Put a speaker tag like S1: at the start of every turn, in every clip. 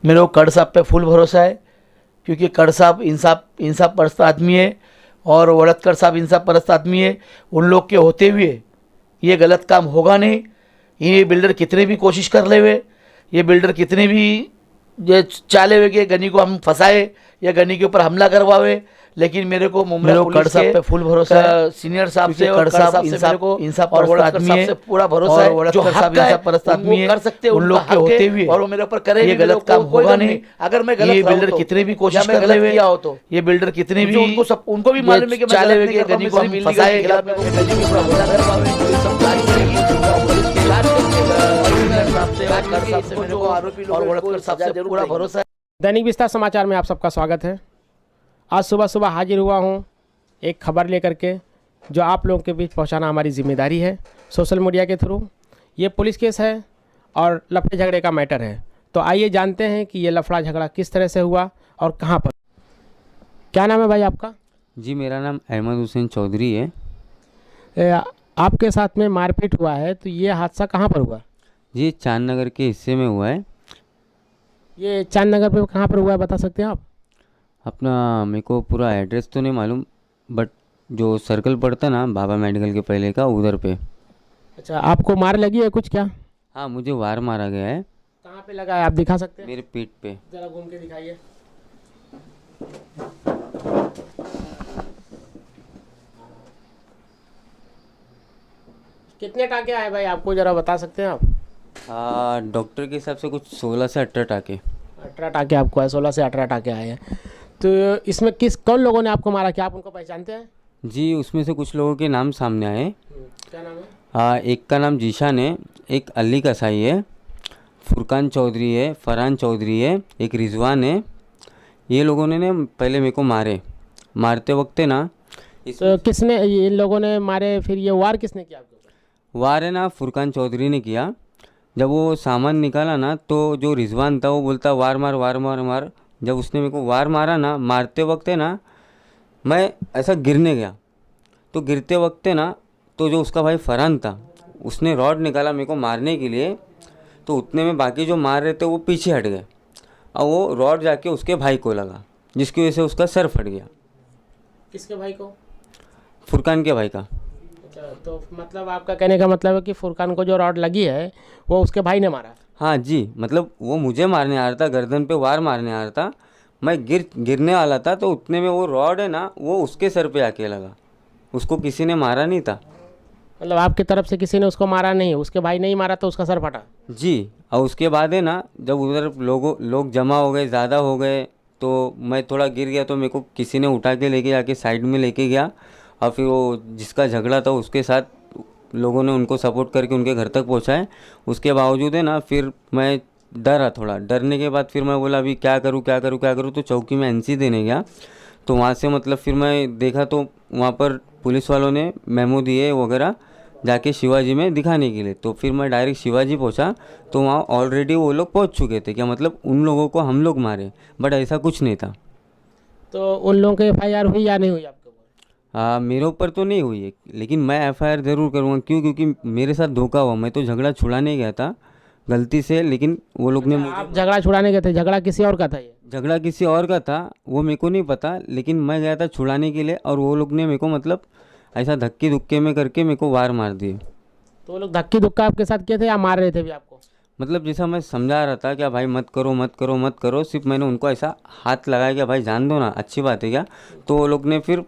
S1: मेरे को कड़ साहब पे फुल भरोसा है, क्योंकि कड़ साहब इंसाफ परस्त आदमी है और वड़तकर साहब इंसाफ परस्त आदमी है। उन लोग के होते हुए ये गलत काम होगा नहीं। ये बिल्डर कितने भी कोशिश कर ले हुए, ये बिल्डर कितने भी ये चाले हुए कि गनी को हम फंसाए या गनी के ऊपर हमला करवावे, लेकिन मेरे को कड़ साहब पे फुल भरोसा है, सीनियर साहब से और साहब से मेरे को इंसाफ और आदमी है, पूरा भरोसा है। जो हक है इंसाफ आदमी है, कर सकते हैं उन लोग के होते हुए और वो मेरे ऊपर करे, ये गलत काम होगा नहीं। अगर मैं गलत, ये बिल्डर कितने भी कोशिश कर ले हुए हो तो ये बिल्डर कितने भी उनको भी मालूम है कि चाले हुए कि गनी को हम फंसाए, गनी के ऊपर हमला करवावे, सब जारी करेगी आरोपी और वड़तकर साहब से पूरा भरोसा है।
S2: दैनिक विस्तार समाचार में आप सबका स्वागत है। आज सुबह हाजिर हुआ हूँ एक खबर लेकर के, जो आप लोगों के बीच पहुँचाना हमारी जिम्मेदारी है सोशल मीडिया के थ्रू। ये पुलिस केस है और लफड़े झगड़े का मैटर है। तो आइए जानते हैं कि ये लफड़ा झगड़ा किस तरह से हुआ और कहाँ पर। क्या नाम है भाई आपका?
S3: जी, मेरा नाम अहमद हुसैन चौधरी है।
S2: आपके साथ में मारपीट हुआ है, तो ये हादसा कहाँ पर हुआ?
S3: जी, चांद नगर के हिस्से में हुआ है।
S2: ये चांद नगर पे कहाँ पर हुआ है, बता सकते हैं आप?
S3: अपना मेरे को पूरा एड्रेस तो नहीं मालूम, बट जो सर्कल पड़ता ना बाबा मेडिकल के पहले का, उधर पे।
S2: अच्छा, आपको मार लगी है कुछ क्या?
S3: हाँ, मुझे वार मारा गया है।
S2: कहाँ पे लगा है, आप दिखा सकते हैं?
S3: मेरे पीठ पे।
S2: ज़रा घूम के दिखाइए। कितने टाके आए भाई आपको, ज़रा बता सकते हैं आप?
S3: डॉक्टर के हिसाब से कुछ 16 से 18 टाके।
S2: 18 टाके आपको आए, 16 से 18 टाके आए हैं। तो इसमें कौन लोगों ने आपको मारा, क्या आप उनको पहचानते हैं?
S3: जी, उसमें से कुछ लोगों के नाम सामने आए।
S2: क्या नाम है?
S3: एक का नाम जीशान है, एक अली कसाई है, फुरकान चौधरी है, फरहान चौधरी है, एक रिजवान है। ये लोगों ने पहले मेरे को मारते वक्त ना
S2: तो किसने, इन लोगों ने मारे, फिर ये वार किसने किया आपके ऊपर?
S3: वार है ना फुरकान चौधरी ने किया। जब वो सामान निकाला ना, तो जो रिजवान था वो बोलता वार मार वार मार मार। जब उसने मेरे को वार मारा ना, मारते वक्त है ना मैं ऐसा गिरने गया, तो गिरते वक्त है ना, तो जो उसका भाई फरहान था उसने रॉड निकाला मेरे को मारने के लिए। तो उतने में बाकी जो मार रहे थे वो पीछे हट गए और वो रॉड जाके उसके भाई को लगा, जिसकी वजह से उसका सर फट गया।
S2: किसके भाई को?
S3: फुरकान के भाई का।
S2: अच्छा, तो मतलब आपका कहने का मतलब है कि फुरकान को जो रॉड लगी है वो उसके भाई ने मारा?
S3: हाँ जी, मतलब वो मुझे मारने आ रहा था, गर्दन पे वार मारने आ रहा था। मैं गिरने वाला था, तो उतने में वो रॉड है ना वो उसके सर पे आके लगा। उसको किसी ने मारा नहीं था।
S2: मतलब आपकी तरफ से किसी ने उसको मारा नहीं, उसके भाई नहीं मारा तो उसका सर फटा?
S3: जी, और उसके बाद है ना जब उधर लोग जमा हो गए, ज़्यादा हो गए, तो मैं थोड़ा गिर गया, तो मेरे को किसी ने उठा के लेके जाके साइड में लेके गया। और फिर वो जिसका झगड़ा था उसके साथ लोगों ने उनको सपोर्ट करके उनके घर तक पहुँचाए। उसके बावजूद है ना फिर मैं डरा, थोड़ा डरने के बाद फिर मैं बोला अभी क्या करूँ क्या करूँ क्या करूँ। तो चौकी में एनसी देने गया। तो वहाँ से मतलब फिर मैं देखा तो वहाँ पर पुलिस वालों ने मेमो दिए वगैरह जाके शिवाजी में दिखाने के लिए। तो फिर मैं डायरेक्ट शिवाजी पहुँचा, तो वहाँ ऑलरेडी वो लोग पहुँच चुके थे। क्या मतलब उन लोगों को हम लोग मारे, बट ऐसा कुछ नहीं था।
S2: तो उन लोगों की FIR हुई या नहीं हुई आपके ऊपर?
S3: मेरे ऊपर तो नहीं हुई है, लेकिन मैं FIR ज़रूर करूँगा। क्यों? क्योंकि मेरे साथ धोखा हुआ। मैं तो झगड़ा छुड़ाने गया था गलती से, लेकिन वो लोग ने मुझे।
S2: आप झगड़ा छुड़ाने गए थे? झगड़ा किसी और का था? ये
S3: झगड़ा किसी और का था, वो मेरे को नहीं पता, लेकिन मैं गया था छुड़ाने के लिए। और वो लोग ने मेरे को मतलब ऐसा धक्के धुक्के में करके मेरे को वार मार दिए।
S2: तो वो लोग धक्की धुक्का आपके साथ किए थे या मार रहे थे भी आपको?
S3: मतलब जैसा मैं समझा रहा था क्या भाई मत करो मत करो मत करो, सिर्फ मैंने उनको ऐसा हाथ लगाया क्या भाई जान दो ना, अच्छी बात है क्या। तो वो लोग ने फिर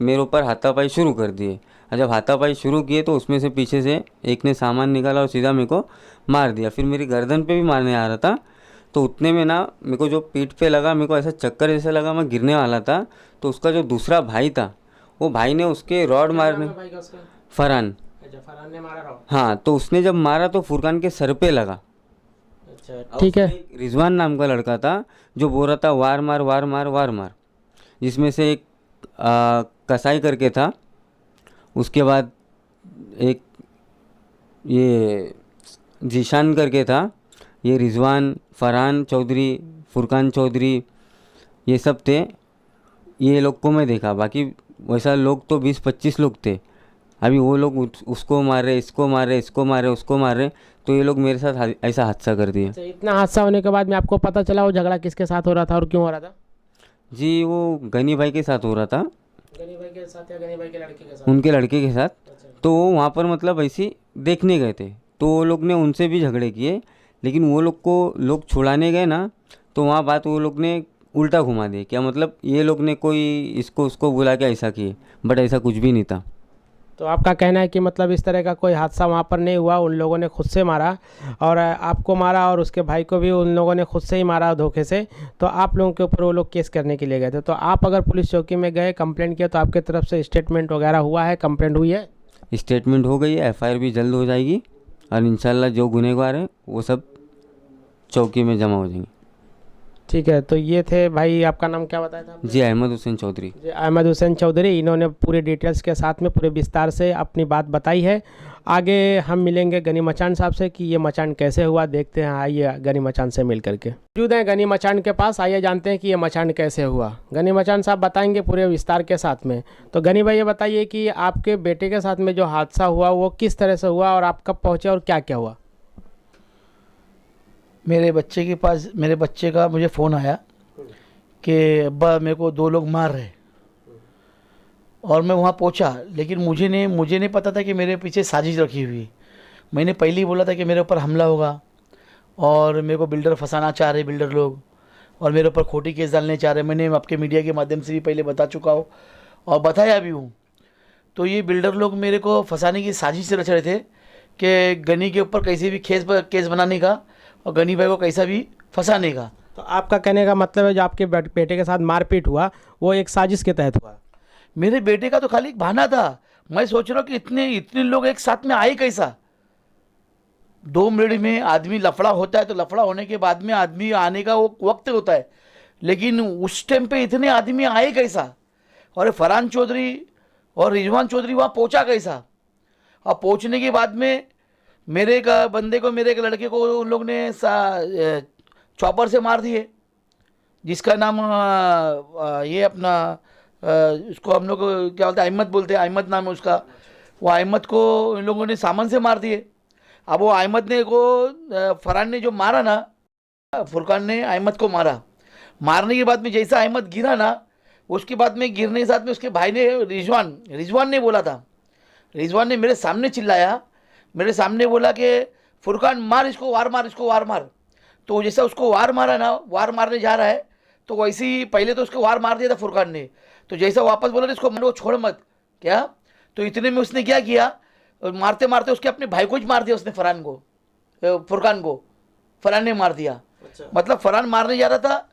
S3: मेरे ऊपर हाथापाई शुरू कर दिए। और जब हाथापाई शुरू किए तो उसमें से पीछे से एक ने सामान निकाला और सीधा मेरे को मार दिया। फिर मेरी गर्दन पे भी मारने आ रहा था। तो उतने में ना मेरे को जो पीठ पे लगा, मेरे को ऐसा चक्कर जैसा लगा, मैं गिरने वाला था। तो उसका जो दूसरा भाई था, वो भाई ने उसके रॉड मारने। फरहान।
S2: अच्छा, फरहान ने मारा रॉड?
S3: हाँ, तो उसने जब मारा तो फुरकान के सर पे लगा।
S2: अच्छा, ठीक है।
S3: रिजवान नाम का लड़का था जो बोल रहा था वार मार वार मार वार मार, जिसमें से एक कसाई करके था। उसके बाद एक ये जीशान करके था। ये रिजवान, फरहान चौधरी, फुरकान चौधरी, ये सब थे। ये लोग को मैं देखा, बाकी वैसा लोग तो 20-25 लोग थे। अभी वो लोग उसको मार रहे, इसको मार रहे, इसको मार रहे, उसको मार रहे। तो ये लोग मेरे साथ ऐसा हादसा कर दिए।
S2: अच्छा, इतना हादसा होने के बाद में आपको पता चला वो झगड़ा किसके साथ हो रहा था और क्यों हो रहा था?
S3: जी वो गनी भाई के साथ हो रहा था,
S2: गनी भाई के साथ या गनी भाई के लड़के के साथ?
S3: उनके लड़के के साथ।
S2: अच्छा।
S3: तो वो वहाँ पर मतलब ऐसे ही देखने गए थे, तो वो लोग ने उनसे भी झगड़े किए, लेकिन वो लोग को लोग छुड़ाने गए ना, तो वहाँ बात वो लोग ने उल्टा घुमा दी। क्या मतलब ये लोग ने कोई इसको उसको बुला के ऐसा किए, बट ऐसा कुछ भी नहीं था।
S2: तो आपका कहना है कि मतलब इस तरह का कोई हादसा वहाँ पर नहीं हुआ, उन लोगों ने खुद से मारा और आपको मारा और उसके भाई को भी उन लोगों ने खुद से ही मारा धोखे से। तो आप लोगों के ऊपर वो लोग केस करने के लिए गए थे, तो आप अगर पुलिस चौकी में गए कंप्लेंट किया तो आपकी तरफ से स्टेटमेंट वगैरह हुआ है, कंप्लेंट हुई है?
S3: स्टेटमेंट हो गई है, FIR भी जल्द हो जाएगी और इंशाल्लाह जो गुनहगार हैं वो सब चौकी में जमा हो जाएंगे।
S2: ठीक है, तो ये थे भाई, आपका नाम क्या बताया था आपने?
S3: जी अहमद हुसैन चौधरी।
S2: जी अहमद हुसैन चौधरी, इन्होंने पूरे डिटेल्स के साथ में पूरे विस्तार से अपनी बात बताई है। आगे हम मिलेंगे गनी मचान साहब से कि ये मचान कैसे हुआ, देखते हैं। आइए गनी मचान से मिल करके मौजूद हैं गनी मचान के पास, आइए जानते हैं कि ये मचान कैसे हुआ। गनी मचान साहब बताएंगे पूरे विस्तार के साथ में। तो गनी भाई ये बताइए कि आपके बेटे के साथ में जो हादसा हुआ वो किस तरह से हुआ और आप कब पहुँचे और क्या क्या हुआ?
S1: मेरे बच्चे के पास, मेरे बच्चे का मुझे फ़ोन आया कि अब्बा मेरे को 2 लोग मार रहे, और मैं वहाँ पहुँचा, लेकिन मुझे नहीं पता था कि मेरे पीछे साजिश रखी हुई। मैंने पहले ही बोला था कि मेरे ऊपर हमला होगा और मेरे को बिल्डर फंसाना चाह रहे बिल्डर लोग, और मेरे ऊपर खोटी केस डालने चाह रहे। मैंने आपके मीडिया के माध्यम से भी पहले बता चुका हूँ और बताया भी हूँ। तो ये बिल्डर लोग मेरे को फंसाने की साजिश रच रहे थे कि गनी के ऊपर कैसे भी केस बनाने का और गनी भाई को कैसा भी फंसाने का।
S2: तो आपका कहने का मतलब है जो आपके बेटे के साथ मारपीट हुआ वो एक साजिश के तहत हुआ?
S1: मेरे बेटे का तो खाली एक बहाना था। मैं सोच रहा हूँ कि इतने लोग एक साथ में आए कैसा। 2 मिनट में आदमी लफड़ा होता है, तो लफड़ा होने के बाद में आदमी आने का वो वक्त होता है, लेकिन उस टाइम पे इतने आदमी आए कैसा। और फरहान चौधरी और रिजवान चौधरी वहाँ पहुँचा कैसा। और पहुँचने के बाद में मेरे एक बंदे को, मेरे एक लड़के को उन लोग ने चॉपर से मार दिए, जिसका नाम ये अपना उसको हम लोग क्या बोलते हैं, अहमद बोलते हैं, अहमद नाम है उसका। वो अहमद को इन लोगों ने सामान से मार दिए। अब वो अहमद ने को फरहान ने जो मारा ना, फुरकान ने अहमद को मारा। मारने के बाद में जैसा अहमद गिरा ना, उसके बाद में गिरने के साथ में उसके भाई ने रिजवान ने बोला था, रिजवान ने मेरे सामने चिल्लाया, मेरे सामने बोला कि फुरकान मार इसको, वार मार इसको, वार मार। तो जैसा उसको वार मारा ना, वार मारने जा रहा है, तो वैसे ही पहले तो उसको वार मार दिया था फुरकान ने। तो जैसा वापस बोला इसको मारो, छोड़ मत क्या। तो इतने में उसने क्या किया, मारते मारते उसके अपने भाई को ही मार दिया उसने, फुरकान को फरहान ने मार दिया। अच्छा। मतलब फरहान मारने जा रहा था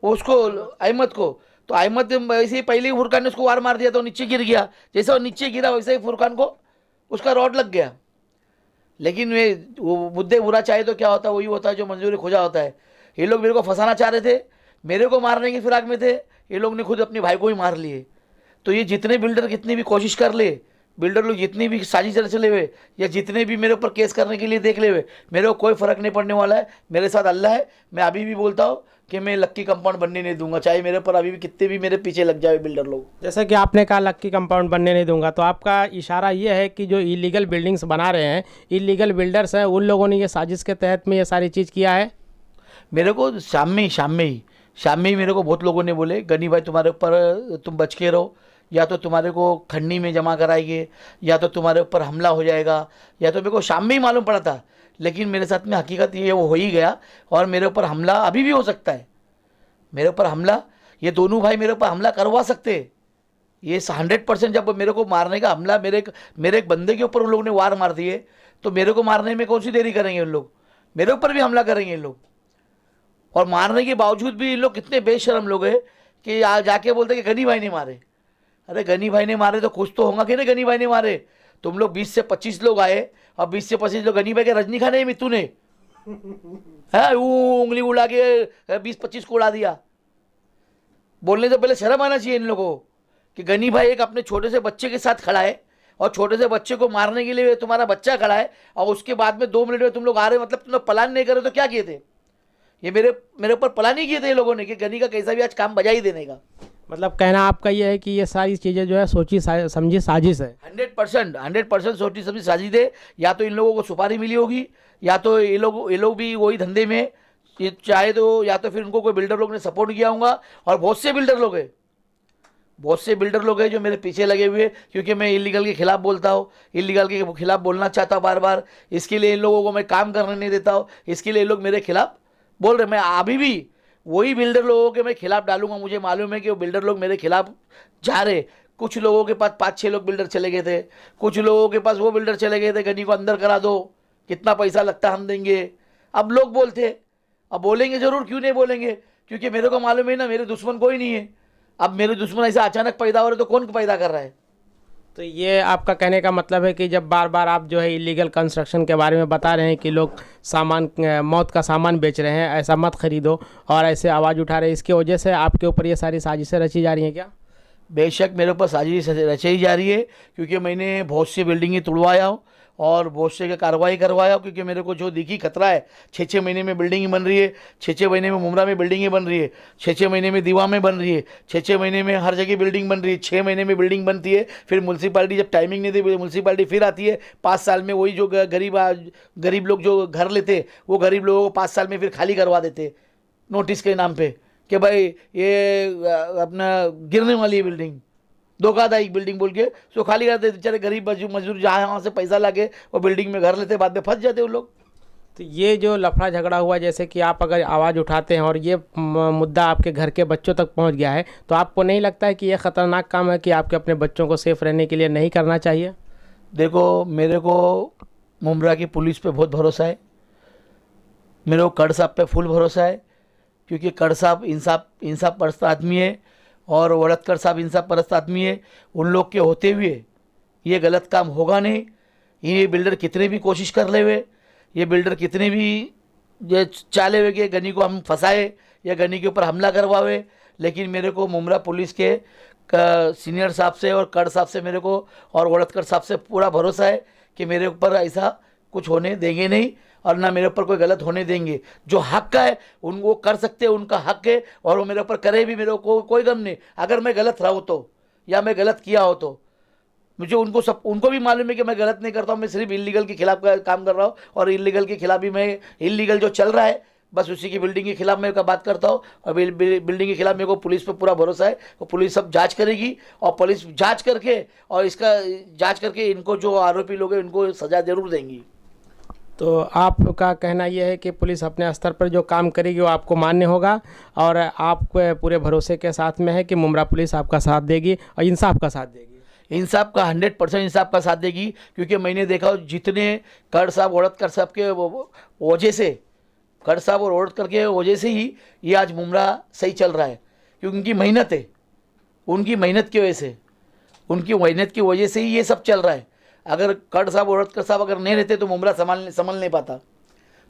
S1: उसको, अहमद को, तो अहमद वैसे ही पहले ही फुरकान ने उसको वार मार दिया, तो नीचे गिर गया। जैसे वो नीचे गिरा वैसे ही फुरकान को उसका रॉड लग गया। लेकिन वो मुद्दे बुरा चाहे तो क्या होता है, वही होता है जो मंजूरी खोजा होता है। ये लोग मेरे को फंसाना चाह रहे थे, मेरे को मारने की फिराक में थे, ये लोग ने खुद अपने भाई को ही मार लिए। तो ये जितने बिल्डर कितनी भी कोशिश कर ले, बिल्डर लोग जितनी भी साजिश चले हुए या जितने भी मेरे ऊपर केस करने के लिए देख ले हुए, मेरे को कोई फ़र्क नहीं पड़ने वाला है। मेरे साथ अल्लाह है। मैं अभी भी बोलता हूँ कि मैं लक्की कंपाउंड बनने नहीं दूंगा, चाहे मेरे ऊपर अभी भी कितने भी मेरे पीछे लग जाए बिल्डर लोग।
S2: जैसे कि आपने कहा लक्की कंपाउंड बनने नहीं दूंगा, तो आपका इशारा ये है कि जो इलीगल बिल्डिंग्स बना रहे हैं, इलीगल बिल्डर्स हैं, उन लोगों ने ये साजिश के तहत में ये सारी चीज़ किया है?
S1: मेरे को शाम में ही मेरे को बहुत लोगों ने बोले, गनी भाई तुम्हारे ऊपर तुम बच के रहो, या तो तुम्हारे को खंडी में जमा कराएंगे, या तो तुम्हारे ऊपर हमला हो जाएगा, या तो मेरे को शाम में ही मालूम पड़ा था। लेकिन मेरे साथ में हकीकत ये वो हो ही गया, और मेरे ऊपर हमला अभी भी हो सकता है। मेरे ऊपर हमला, ये दोनों भाई मेरे ऊपर हमला करवा सकते। ये 100% जब मेरे को मारने का हमला, मेरे एक बंदे के ऊपर उन लोगों ने वार मार दिए, तो मेरे को मारने में कौन सी देरी करेंगे उन लोग, मेरे ऊपर भी हमला करेंगे इन लोग। और मारने के बावजूद भी इन लोग कितने बेशरम लोग हैं कि जाके बोलते कि गनी भाई ने मारे। अरे गनी भाई ने मारे तो कुछ तो होगा कि नहीं, गनी भाई ने मारे। तुम लोग 20 से 25 लोग आए, और 20 से 25 लोग गनी भाई के रजनी खाने में तूने है वो उंगली उड़ा के 20-25 को उड़ा दिया। बोलने से पहले शर्म आना चाहिए इन लोगों को कि गनी भाई एक अपने छोटे से बच्चे के साथ खड़ा है, और छोटे से बच्चे को मारने के लिए तुम्हारा बच्चा खड़ा है, और उसके बाद में 2 मिनट में तुम लोग आ रहे, मतलब तुम लोग प्लान नहीं करे तो क्या किए थे? ये मेरे ऊपर प्लान ही किए थे ये लोगों ने कि गनी का कैसा भी आज काम बजा ही देने का।
S2: मतलब कहना आपका ये है कि ये सारी चीज़ें जो है सोची समझी साजिश है।
S1: 100% सोटी सब्जी साजिद है। या तो इन लोगों को सुपारी मिली होगी, या तो ये लोग भी वही धंधे में चाहे तो, या तो फिर उनको कोई बिल्डर लोग ने सपोर्ट किया होगा। और बहुत से बिल्डर लोग हैं जो मेरे पीछे लगे हुए, क्योंकि मैं इलीगल के खिलाफ बोलता हूँ, इलीगल के खिलाफ बोलना चाहता हूँ बार बार। इसके लिए इन लोगों को मैं काम करने नहीं देता हूँ, इसके लिए ये लोग मेरे खिलाफ बोल रहे। मैं अभी भी वही बिल्डर लोगों के मैं खिलाफ डालूंगा। मुझे मालूम है कि वो बिल्डर लोग मेरे खिलाफ जा रहे। कुछ लोगों के पास 5-6 लोग बिल्डर चले गए थे, कुछ लोगों के पास वो बिल्डर चले गए थे, गनी को अंदर करा दो, कितना पैसा लगता हम देंगे। अब लोग बोलते, अब बोलेंगे ज़रूर, क्यों नहीं बोलेंगे, क्योंकि मेरे को मालूम है ना मेरे दुश्मन कोई नहीं है। अब मेरे दुश्मन ऐसा अचानक पैदा हो रहे तो कौन पैदा कर रहा है।
S2: तो ये आपका कहने का मतलब है कि जब बार बार आप जो है इलीगल कंस्ट्रक्शन के बारे में बता रहे हैं कि लोग सामान मौत का सामान बेच रहे हैं, ऐसा मत खरीदो, और ऐसे आवाज़ उठा रहे हैं, इसकी वजह से आपके ऊपर ये सारी साजिशें रची जा रही हैं क्या?
S1: बेशक मेरे ऊपर साजिश रचाई जा रही है, क्योंकि मैंने बहुत सी बिल्डिंगें तोड़वाया हूँ और बहुत से का कार्रवाई करवाया, क्योंकि मेरे को जो दिखी खतरा है। 6-6 महीने में बिल्डिंग बन रही है, 6-6 महीने में मुमरा में बिल्डिंगें बन रही है, 6-6 महीने में दीवा में बन रही है, 6-6 महीने में हर जगह बिल्डिंग बन रही है, 6 महीने में बिल्डिंग बनती है। फिर म्यूनसिपालिटी जब टाइमिंग नहीं देती, म्यूनसिपालिटी फिर आती है 5 साल में। वही जो गरीब लोग जो घर लेते, वो गरीब लोगों को 5 साल में फिर खाली करवा देते नोटिस के नाम पर कि भाई ये अपना गिरने वाली है बिल्डिंग, धोखादायक बिल्डिंग बोल के सो खाली करते। बेचारे गरीब मजदूर जहाँ से पैसा लाके वो बिल्डिंग में घर लेते, बाद में फंस जाते वो लोग।
S2: तो ये जो लफड़ा झगड़ा हुआ, जैसे कि आप अगर आवाज़ उठाते हैं और ये मुद्दा आपके घर के बच्चों तक पहुंच गया है, तो आपको नहीं लगता है कि ये ख़तरनाक काम है कि आपके अपने बच्चों को सेफ रहने के लिए नहीं करना चाहिए?
S1: देखो, मेरे को मुमरा की पुलिस पे बहुत भरोसा है, मेरे को कड़ साहब पे फुल भरोसा है, क्योंकि कड़ साहब इंसाफ परस्त आदमी है और वड़तकर साहब इंसाफ परस्त आदमी है। उन लोग के होते हुए ये गलत काम होगा नहीं। ये बिल्डर कितने भी कोशिश कर ले हुए, ये बिल्डर कितने भी ये चाले हुए कि गनी को हम फंसाए या गनी के ऊपर हमला करवावे, लेकिन मेरे को मुमरा पुलिस के सीनियर साहब से और कड़ साहब से मेरे को और वड़तकर साहब से पूरा भरोसा है कि मेरे ऊपर ऐसा कुछ होने देंगे नहीं और ना मेरे ऊपर कोई गलत होने देंगे। जो हक का है वो कर सकते हैं, उनका हक है, और वो मेरे ऊपर करे भी, मेरे को कोई गम नहीं। अगर मैं गलत रहा हूँ तो, या मैं गलत किया हो तो मुझे उनको भी मालूम है कि मैं गलत नहीं करता हूँ, मैं सिर्फ इलीगल के खिलाफ काम कर रहा हूँ। और इलीगल के खिलाफ भी मैं, इलीगल जो चल रहा है बस उसी की बिल्डिंग के खिलाफ मैं बात करता हूँ। और बिल्डिंग के खिलाफ मेरे को पुलिस पे पूरा भरोसा है, वो पुलिस सब जांच करेगी और पुलिस जांच करके और इसका जांच करके इनको जो आरोपी लोग हैं उनको सज़ा जरूर देंगी।
S2: तो आपका कहना यह है कि पुलिस अपने स्तर पर जो काम करेगी वो आपको मान्य होगा, और आप पूरे भरोसे के साथ में है कि मुमरा पुलिस आपका साथ देगी और इंसाफ का साथ देगी?
S1: इंसाफ का 100% इंसाफ का साथ देगी, क्योंकि मैंने देखा जितने कड़ साहब वड़तकर साहब के वजह से, कड़ साहब और वड़तकर के वजह से ही ये आज मुमरा सही चल रहा है, क्योंकि उनकी मेहनत है, उनकी मेहनत की वजह से, उनकी मेहनत की वजह से ही ये सब चल रहा है। अगर कड़ साहब वड़तकर साहब अगर नहीं रहते तो मुमरा संभल नहीं पाता।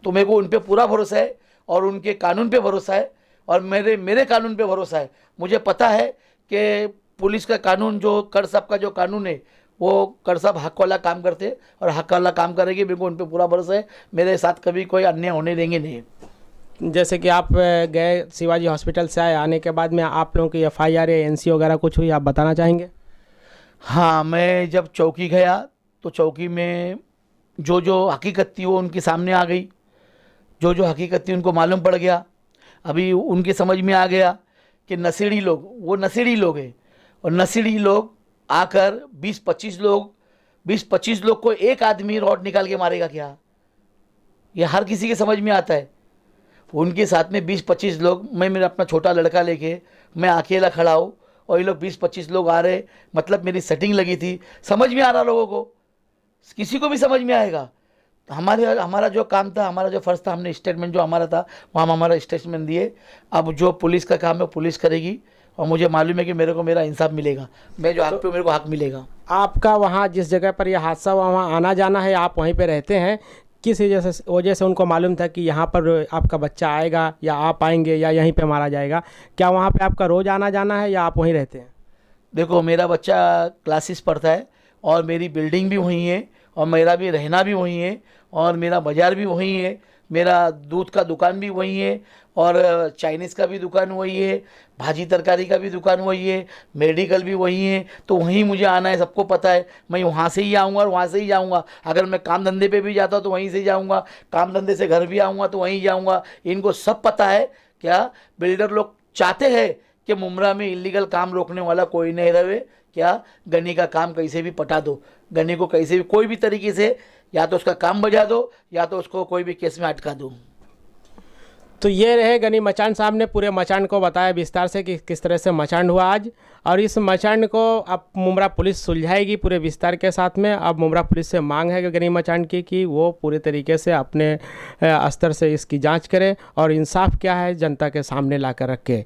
S1: तो मेरे को उन पर पूरा भरोसा है और उनके कानून पे भरोसा है और मेरे कानून पे भरोसा है। मुझे पता है कि पुलिस का कानून, जो कड़ साहब का जो कानून है, वो कड़ साहब हक वाला काम करते और हक वाला काम करेंगे। मेरे को उन पर पूरा भरोसा है, मेरे साथ कभी कोई अन्याय होने देंगे नहीं।
S2: जैसे कि आप गए शिवाजी हॉस्पिटल से आए, आने के बाद में आप लोगों की FIR या NC वगैरह कुछ हुई, आप बताना चाहेंगे?
S1: हाँ, मैं जब चौकी गया तो चौकी में जो हकीकत थी वो उनके सामने आ गई, जो हकीकत थी उनको मालूम पड़ गया। अभी उनके समझ में आ गया कि नशेड़ी लोग, वो नशेड़ी लोग हैं, और नशेड़ी लोग आकर 20-25 लोग को एक आदमी रॉड निकाल के मारेगा क्या? ये हर किसी के समझ में आता है। उनके साथ में 20-25 लोग, मैं मेरा अपना छोटा लड़का लेके मैं अकेला खड़ा हूँ और ये लोग 20-25 लोग आ रहे, मतलब मेरी सेटिंग लगी थी। समझ में आ रहा लोगों को, किसी को भी समझ में आएगा। तो हमारा जो काम था, हमारा जो फ़र्ज़ था, हमने स्टेटमेंट जो हमारा था वो हम हमारा स्टेटमेंट दिए। अब जो पुलिस का काम है पुलिस करेगी और मुझे मालूम है कि मेरे को मेरा इंसाफ मिलेगा, मैं जो हक पे मेरे को हक मिलेगा।
S2: आपका वहाँ जिस जगह पर यह हादसा हुआ वहाँ आना जाना है, आप वहीं पे रहते हैं, किस वजह से उनको मालूम था कि यहाँ पर आपका बच्चा आएगा या आप आएंगे या यहीं पे मारा जाएगा? क्या वहाँ पे आपका रोज़ आना जाना है या आप वहीं रहते हैं?
S1: देखो, मेरा बच्चा क्लासेस पढ़ता है और मेरी बिल्डिंग भी वहीं है और मेरा भी रहना भी वहीं है और मेरा बाज़ार भी वहीं है, मेरा दूध का दुकान भी वहीं है और चाइनीज़ का भी दुकान वही है, भाजी तरकारी का भी दुकान वही है, मेडिकल भी वही है। तो वहीं मुझे आना है, सबको पता है। मैं वहाँ से ही आऊँगा और वहाँ से ही जाऊँगा। अगर मैं काम धंधे पे भी जाता तो वहीं से जाऊँगा, काम धंधे से घर भी आऊँगा तो वहीं जाऊँगा। इनको सब पता है। क्या बिल्डर लोग चाहते हैं कि मुमरा में इलीगल काम रोकने वाला कोई नहीं रहे। क्या गनी का काम कैसे भी पटा दो, गनी को कैसे भी कोई भी तरीके से या तो उसका काम बजा दो या तो उसको कोई भी केस में अटका दो।
S2: तो ये रहे गनी मचान साहब ने पूरे मचान को बताया विस्तार से कि किस तरह से मचान हुआ आज, और इस मचान को अब मुमरा पुलिस सुलझाएगी पूरे विस्तार के साथ में। अब मुमरा पुलिस से मांग है गनी मचान की कि वो पूरे तरीके से अपने स्तर से इसकी जांच करे और इंसाफ क्या है जनता के सामने ला कर रखे।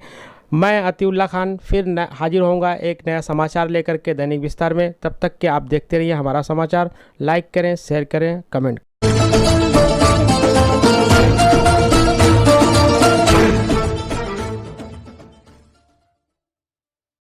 S2: मैं अतीउल्ला खान फिर हाजिर होऊंगा एक नया समाचार लेकर के दैनिक विस्तार में। तब तक के आप देखते रहिए हमारा समाचार। लाइक करें, शेयर करें, कमेंट